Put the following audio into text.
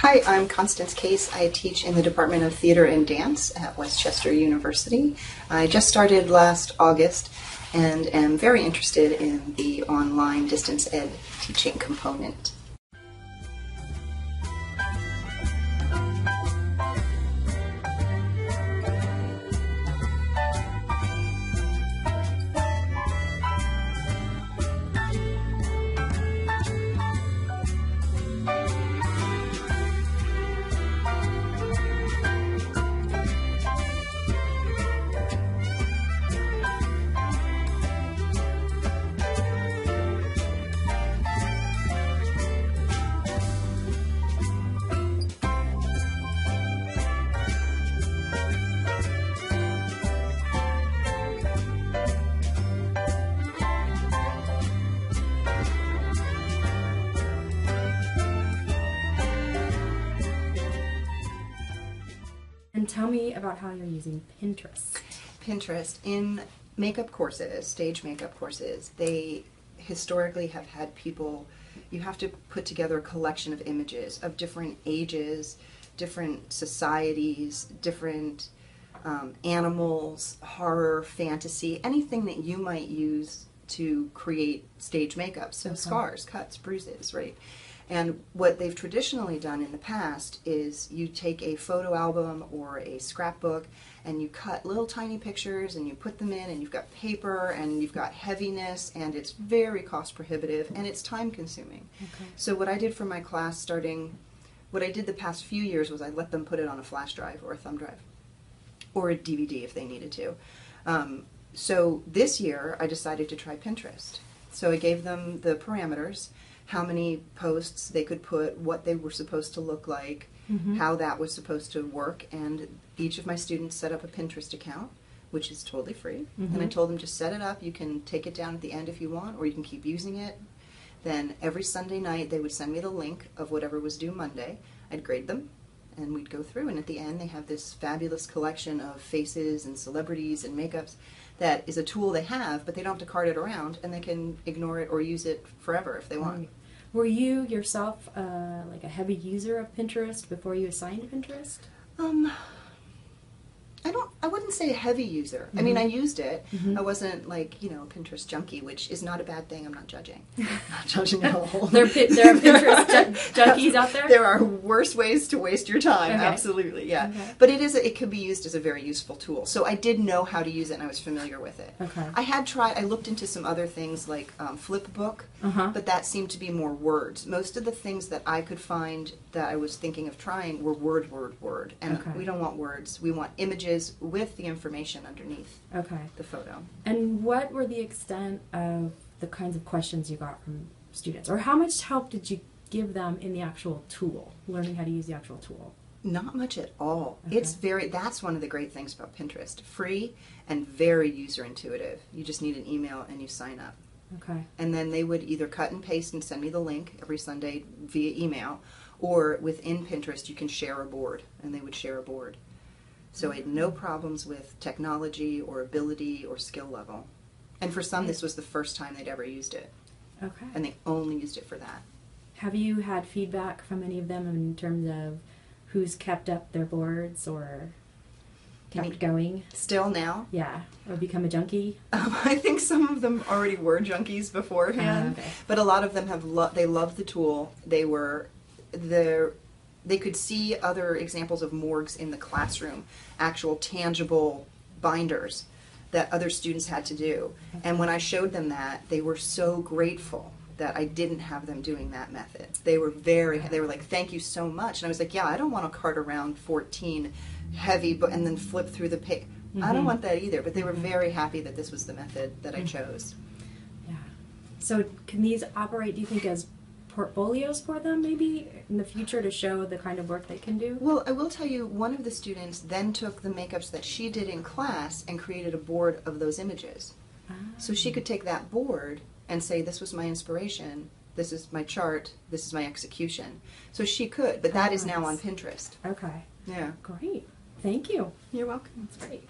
Hi, I'm Constance Case. I teach in the Department of Theater and Dance at Westchester University. I just started last August and am very interested in the online distance ed teaching component. And tell me about how you're using Pinterest. Pinterest, in makeup courses, stage makeup courses, they historically have had people, you have to put together a collection of images of different ages, different societies, different animals, horror, fantasy, anything that you might use to create stage makeup. So scars, cuts, bruises, right? And what they've traditionally done in the past is you take a photo album or a scrapbook and you cut little tiny pictures and you put them in, and you've got paper and you've got heaviness, and it's very cost prohibitive and it's time consuming. Okay. So what I did for my class what I did the past few years was I let them put it on a flash drive or a thumb drive or a DVD if they needed to. So this year I decided to try Pinterest. So I gave them the parameters, how many posts they could put, what they were supposed to look like, how that was supposed to work, and each of my students set up a Pinterest account, which is totally free. And I told them, just set it up, you can take it down at the end if you want, or you can keep using it. Then every Sunday night they would send me the link of whatever was due Monday. I'd grade them, and we'd go through, and at the end they have this fabulous collection of faces and celebrities and makeups that is a tool they have, but they don't have to cart it around, and they can ignore it or use it forever if they want. Right. Were you yourself like a heavy user of Pinterest before you assigned Pinterest? I wouldn't say a heavy user. I mean, I used it. I wasn't like, a Pinterest junkie, which is not a bad thing. I'm not judging. I'm not judging at all. There are Pinterest junkies out there? There are worse ways to waste your time. Okay. Absolutely, yeah. Okay. But it could be used as a very useful tool. So I did know how to use it, and I was familiar with it. Okay. I looked into some other things like Flipbook, but that seemed to be more words. Most of the things that I could find that I was thinking of trying were word. And we don't want words. We want images with the information underneath the photo. And what were the extent of the kinds of questions you got from students? Or how much help did you give them in the actual tool, learning how to use the actual tool? Not much at all. Okay. That's one of the great things about Pinterest. Free and very user intuitive. You just need an email and you sign up. Okay. And then they would either cut and paste and send me the link every Sunday via email, or within Pinterest you can share a board, and they would share a board. So I had no problems with technology or ability or skill level. And for some, this was the first time they'd ever used it. Okay. And they only used it for that. Have you had feedback from any of them in terms of who's kept up their boards or kept going? Still now? Yeah. Or become a junkie? I think some of them already were junkies beforehand. Okay. But a lot of them they loved the tool. They could see other examples of morgues in the classroom, actual tangible binders that other students had to do. And when I showed them that, they were so grateful that I didn't have them doing that method. They were like, thank you so much. And I was like, yeah, I don't want to cart around 14 heavy and then flip through the page. I don't want that either, but they were very happy that this was the method that I chose. Yeah. So can these operate, do you think, as portfolios for them maybe in the future to show the kind of work they can do? Well, I will tell you, one of the students then took the makeups that she did in class and created a board of those images. So she could take that board and say, this was my inspiration, this is my chart, this is my execution. So she could, but that is now on Pinterest. Okay. Yeah. Great. Thank you. You're welcome. That's great.